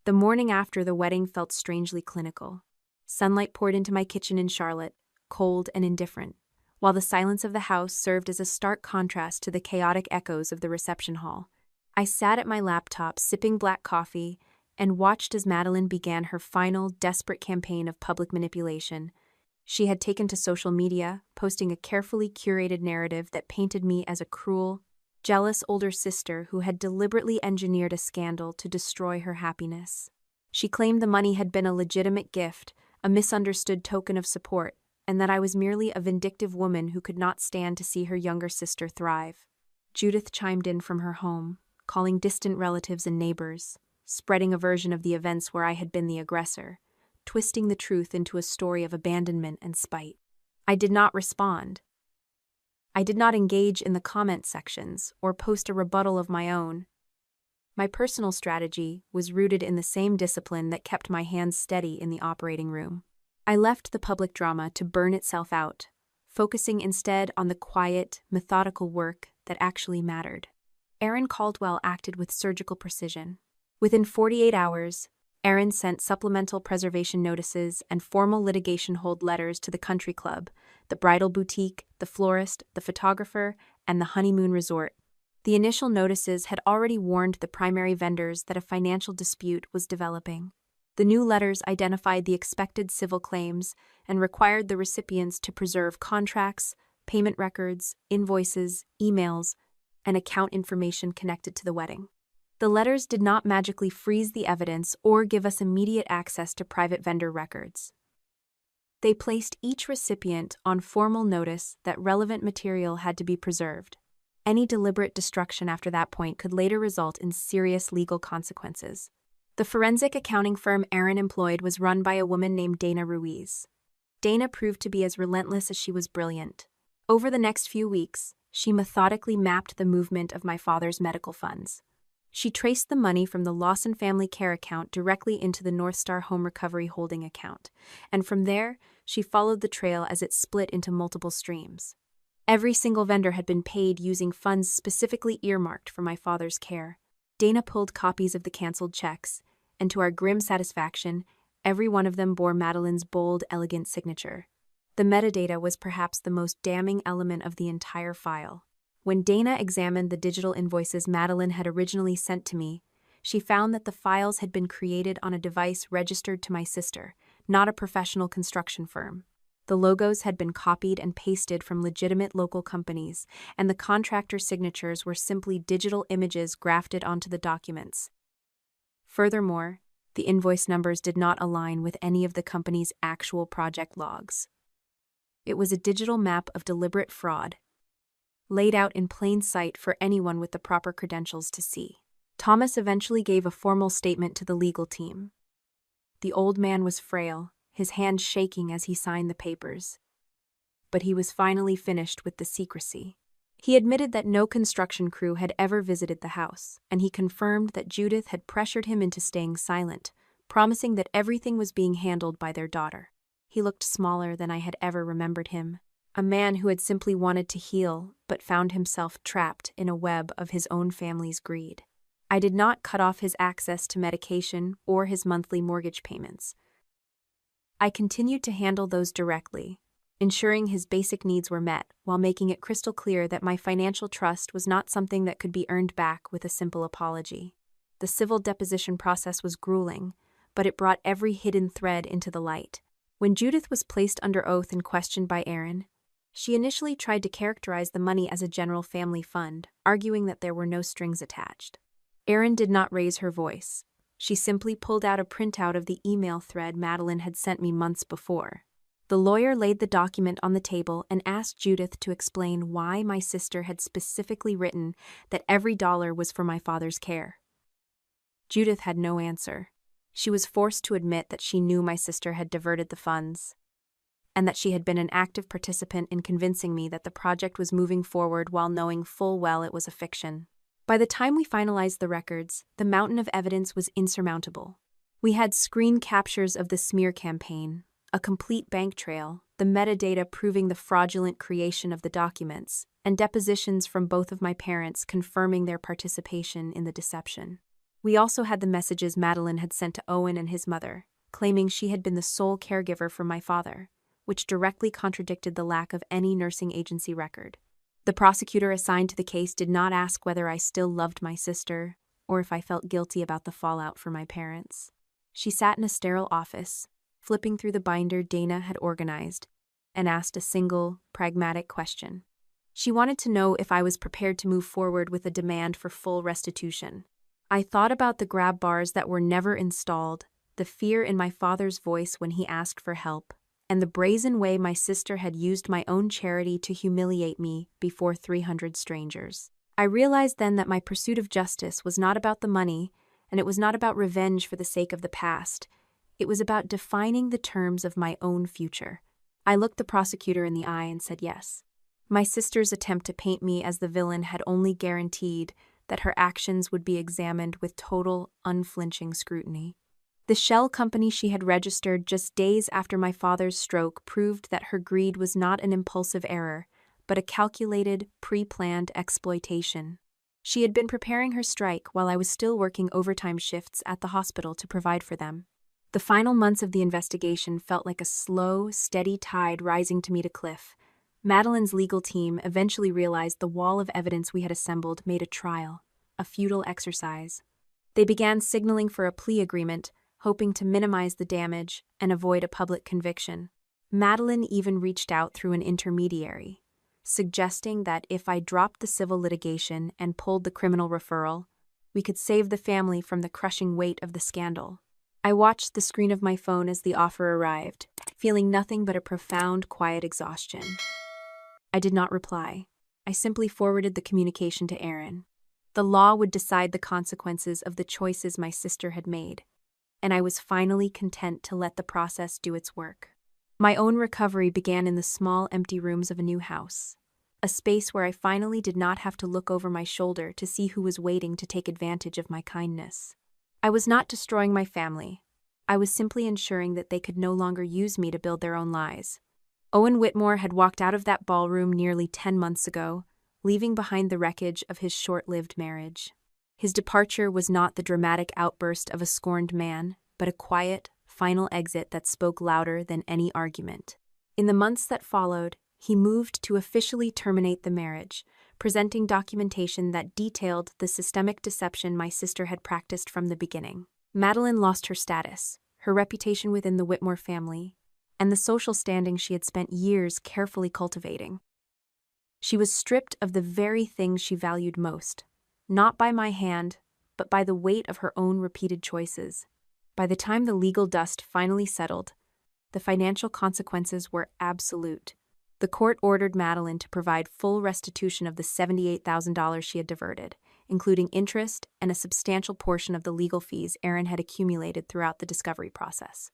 The morning after the wedding felt strangely clinical. Sunlight poured into my kitchen in Charlotte, cold and indifferent, while the silence of the house served as a stark contrast to the chaotic echoes of the reception hall. I sat at my laptop sipping black coffee and watched as Madeline began her final, desperate campaign of public manipulation. She had taken to social media, posting a carefully curated narrative that painted me as a cruel, jealous older sister who had deliberately engineered a scandal to destroy her happiness. She claimed the money had been a legitimate gift, a misunderstood token of support, and that I was merely a vindictive woman who could not stand to see her younger sister thrive. Judith chimed in from her home, calling distant relatives and neighbors, spreading a version of the events where I had been the aggressor, twisting the truth into a story of abandonment and spite. I did not respond. I did not engage in the comment sections or post a rebuttal of my own. My personal strategy was rooted in the same discipline that kept my hands steady in the operating room. I left the public drama to burn itself out, focusing instead on the quiet, methodical work that actually mattered. Aaron Caldwell acted with surgical precision. Within 48 hours, Aaron sent supplemental preservation notices and formal litigation hold letters to the country club, the bridal boutique, the florist, the photographer, and the honeymoon resort. The initial notices had already warned the primary vendors that a financial dispute was developing. The new letters identified the expected civil claims and required the recipients to preserve contracts, payment records, invoices, emails, and account information connected to the wedding. The letters did not magically freeze the evidence or give us immediate access to private vendor records. They placed each recipient on formal notice that relevant material had to be preserved. Any deliberate destruction after that point could later result in serious legal consequences. The forensic accounting firm Aaron employed was run by a woman named Dana Ruiz. Dana proved to be as relentless as she was brilliant. Over the next few weeks, she methodically mapped the movement of my father's medical funds. She traced the money from the Lawson Family Care account directly into the North Star Home Recovery Holding account, and from there, she followed the trail as it split into multiple streams. Every single vendor had been paid using funds specifically earmarked for my father's care. Dana pulled copies of the canceled checks, and to our grim satisfaction, every one of them bore Madeline's bold, elegant signature. The metadata was perhaps the most damning element of the entire file. When Dana examined the digital invoices Madeline had originally sent to me, she found that the files had been created on a device registered to my sister, not a professional construction firm. The logos had been copied and pasted from legitimate local companies, and the contractor's signatures were simply digital images grafted onto the documents. Furthermore, the invoice numbers did not align with any of the company's actual project logs. It was a digital map of deliberate fraud, laid out in plain sight for anyone with the proper credentials to see. Thomas eventually gave a formal statement to the legal team. The old man was frail, his hand shaking as he signed the papers. But he was finally finished with the secrecy. He admitted that no construction crew had ever visited the house, and he confirmed that Judith had pressured him into staying silent, promising that everything was being handled by their daughter. He looked smaller than I had ever remembered him, a man who had simply wanted to heal but found himself trapped in a web of his own family's greed. I did not cut off his access to medication or his monthly mortgage payments. I continued to handle those directly, ensuring his basic needs were met while making it crystal clear that my financial trust was not something that could be earned back with a simple apology. The civil deposition process was grueling, but it brought every hidden thread into the light. When Judith was placed under oath and questioned by Aaron, she initially tried to characterize the money as a general family fund, arguing that there were no strings attached. Aaron did not raise her voice. She simply pulled out a printout of the email thread Madeline had sent me months before. The lawyer laid the document on the table and asked Judith to explain why my sister had specifically written that every dollar was for my father's care. Judith had no answer. She was forced to admit that she knew my sister had diverted the funds, and that she had been an active participant in convincing me that the project was moving forward while knowing full well it was a fiction. By the time we finalized the records, the mountain of evidence was insurmountable. We had screen captures of the smear campaign, a complete bank trail, the metadata proving the fraudulent creation of the documents, and depositions from both of my parents confirming their participation in the deception. We also had the messages Madeline had sent to Owen and his mother, claiming she had been the sole caregiver for my father, which directly contradicted the lack of any nursing agency record. The prosecutor assigned to the case did not ask whether I still loved my sister or if I felt guilty about the fallout for my parents. She sat in a sterile office, flipping through the binder Dana had organized, and asked a single, pragmatic question. She wanted to know if I was prepared to move forward with a demand for full restitution. I thought about the grab bars that were never installed, the fear in my father's voice when he asked for help, and the brazen way my sister had used my own charity to humiliate me before 300 strangers. I realized then that my pursuit of justice was not about the money, and it was not about revenge for the sake of the past. It was about defining the terms of my own future. I looked the prosecutor in the eye and said yes. My sister's attempt to paint me as the villain had only guaranteed that her actions would be examined with total, unflinching scrutiny. The shell company she had registered just days after my father's stroke proved that her greed was not an impulsive error, but a calculated, pre-planned exploitation. She had been preparing her strike while I was still working overtime shifts at the hospital to provide for them. The final months of the investigation felt like a slow, steady tide rising to meet a cliff. Madeline's legal team eventually realized the wall of evidence we had assembled made a trial a futile exercise. They began signaling for a plea agreement, hoping to minimize the damage and avoid a public conviction. Madeline even reached out through an intermediary, suggesting that if I dropped the civil litigation and pulled the criminal referral, we could save the family from the crushing weight of the scandal. I watched the screen of my phone as the offer arrived, feeling nothing but a profound, quiet exhaustion. I did not reply. I simply forwarded the communication to Aaron. The law would decide the consequences of the choices my sister had made, and I was finally content to let the process do its work. My own recovery began in the small, empty rooms of a new house, a space where I finally did not have to look over my shoulder to see who was waiting to take advantage of my kindness. I was not destroying my family. I was simply ensuring that they could no longer use me to build their own lives. Owen Whitmore had walked out of that ballroom nearly 10 months ago, leaving behind the wreckage of his short-lived marriage. His departure was not the dramatic outburst of a scorned man, but a quiet, final exit that spoke louder than any argument. In the months that followed, he moved to officially terminate the marriage, presenting documentation that detailed the systemic deception my sister had practiced from the beginning. Madeline lost her status, her reputation within the Whitmore family, and the social standing she had spent years carefully cultivating. She was stripped of the very things she valued most, not by my hand, but by the weight of her own repeated choices. By the time the legal dust finally settled, the financial consequences were absolute. The court ordered Madeline to provide full restitution of the $78,000 she had diverted, including interest and a substantial portion of the legal fees Aaron had accumulated throughout the discovery process.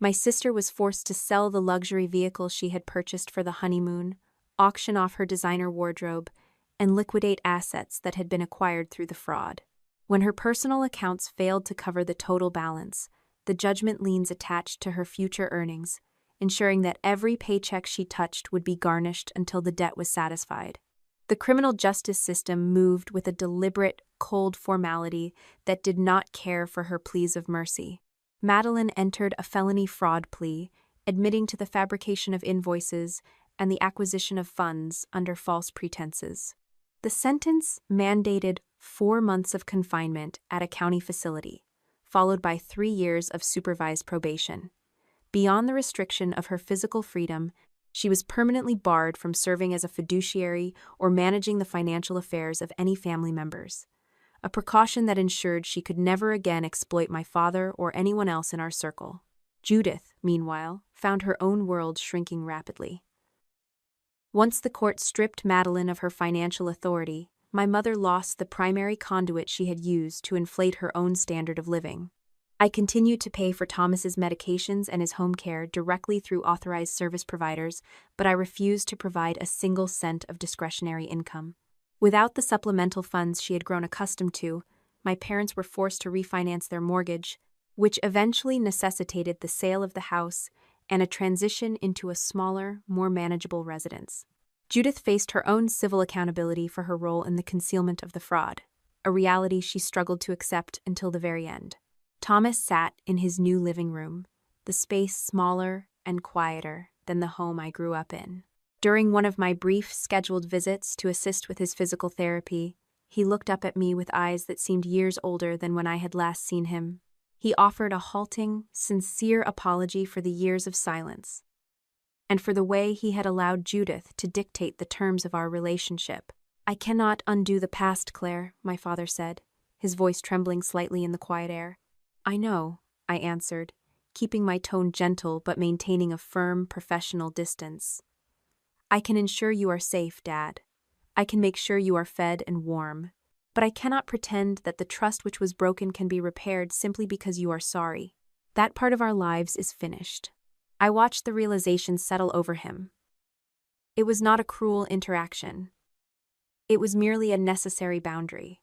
My sister was forced to sell the luxury vehicle she had purchased for the honeymoon, auction off her designer wardrobe, and liquidate assets that had been acquired through the fraud. When her personal accounts failed to cover the total balance, the judgment liens attached to her future earnings, ensuring that every paycheck she touched would be garnished until the debt was satisfied. The criminal justice system moved with a deliberate, cold formality that did not care for her pleas of mercy. Madeline entered a felony fraud plea, admitting to the fabrication of invoices and the acquisition of funds under false pretenses. The sentence mandated 4 months of confinement at a county facility, followed by 3 years of supervised probation. Beyond the restriction of her physical freedom, she was permanently barred from serving as a fiduciary or managing the financial affairs of any family members, a precaution that ensured she could never again exploit my father or anyone else in our circle. Judith, meanwhile, found her own world shrinking rapidly. Once the court stripped Madeline of her financial authority, my mother lost the primary conduit she had used to inflate her own standard of living. I continued to pay for Thomas's medications and his home care directly through authorized service providers, but I refused to provide a single cent of discretionary income. Without the supplemental funds she had grown accustomed to, my parents were forced to refinance their mortgage, which eventually necessitated the sale of the house and a transition into a smaller, more manageable residence. Judith faced her own civil accountability for her role in the concealment of the fraud, a reality she struggled to accept until the very end. Thomas sat in his new living room, the space smaller and quieter, than the home I grew up in. During one of my brief, scheduled visits to assist with his physical therapy, he looked up at me with eyes that seemed years older than when I had last seen him. He offered a halting, sincere apology for the years of silence, and for the way he had allowed Judith to dictate the terms of our relationship. "I cannot undo the past, Claire," my father said, his voice trembling slightly in the quiet air. "I know," I answered, keeping my tone gentle but maintaining a firm, professional distance. "I can ensure you are safe, Dad. I can make sure you are fed and warm. But I cannot pretend that the trust which was broken can be repaired simply because you are sorry. That part of our lives is finished." I watched the realization settle over him. It was not a cruel interaction. It was merely a necessary boundary.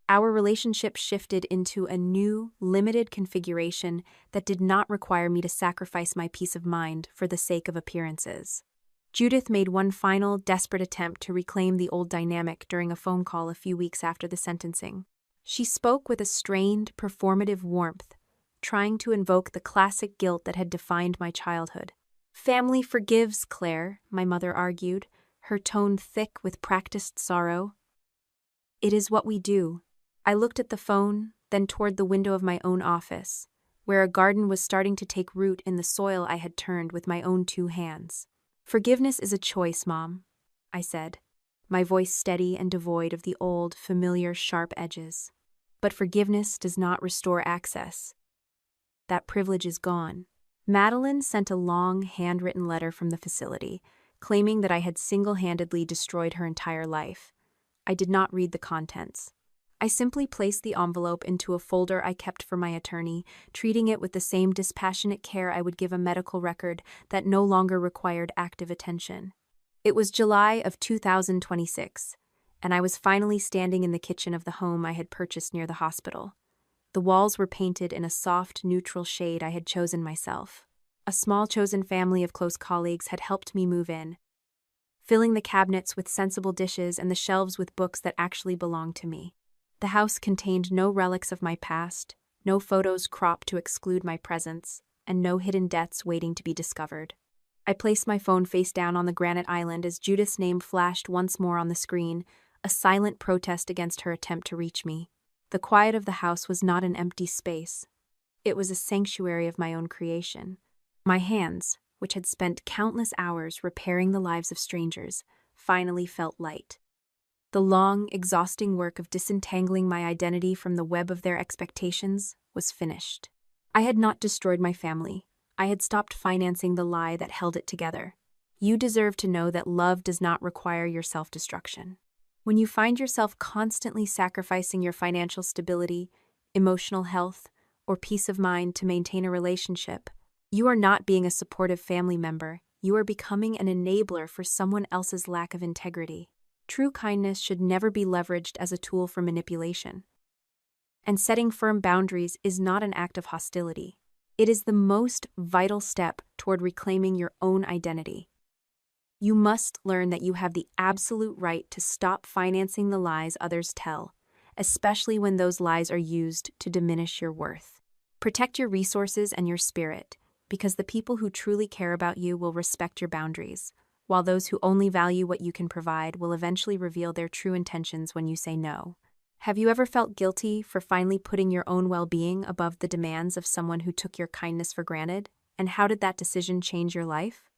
Our relationship shifted into a new, limited configuration that did not require me to sacrifice my peace of mind for the sake of appearances. Judith made one final, desperate attempt to reclaim the old dynamic during a phone call a few weeks after the sentencing. She spoke with a strained, performative warmth, trying to invoke the classic guilt that had defined my childhood. "Family forgives, Claire," my mother argued, her tone thick with practiced sorrow. "It is what we do." I looked at the phone, then toward the window of my own office, where a garden was starting to take root in the soil I had turned with my own 2 hands. "Forgiveness is a choice, Mom," I said, my voice steady and devoid of the old, familiar, sharp edges. "But forgiveness does not restore access. That privilege is gone." Madeline sent a long, handwritten letter from the facility, claiming that I had single-handedly destroyed her entire life. I did not read the contents. I simply placed the envelope into a folder I kept for my attorney, treating it with the same dispassionate care I would give a medical record that no longer required active attention. It was July of 2026, and I was finally standing in the kitchen of the home I had purchased near the hospital. The walls were painted in a soft, neutral shade I had chosen myself. A small chosen family of close colleagues had helped me move in, filling the cabinets with sensible dishes and the shelves with books that actually belonged to me. The house contained no relics of my past, no photos cropped to exclude my presence, and no hidden debts waiting to be discovered. I placed my phone face down on the granite island as Judith's name flashed once more on the screen, a silent protest against her attempt to reach me. The quiet of the house was not an empty space. It was a sanctuary of my own creation. My hands, which had spent countless hours repairing the lives of strangers, finally felt light. The long, exhausting work of disentangling my identity from the web of their expectations was finished. I had not destroyed my family. I had stopped financing the lie that held it together. You deserve to know that love does not require your self-destruction. When you find yourself constantly sacrificing your financial stability, emotional health, or peace of mind to maintain a relationship, you are not being a supportive family member. You are becoming an enabler for someone else's lack of integrity. True kindness should never be leveraged as a tool for manipulation. And setting firm boundaries is not an act of hostility. It is the most vital step toward reclaiming your own identity. You must learn that you have the absolute right to stop financing the lies others tell, especially when those lies are used to diminish your worth. Protect your resources and your spirit, because the people who truly care about you will respect your boundaries, while those who only value what you can provide will eventually reveal their true intentions when you say no. Have you ever felt guilty for finally putting your own well-being above the demands of someone who took your kindness for granted? And how did that decision change your life?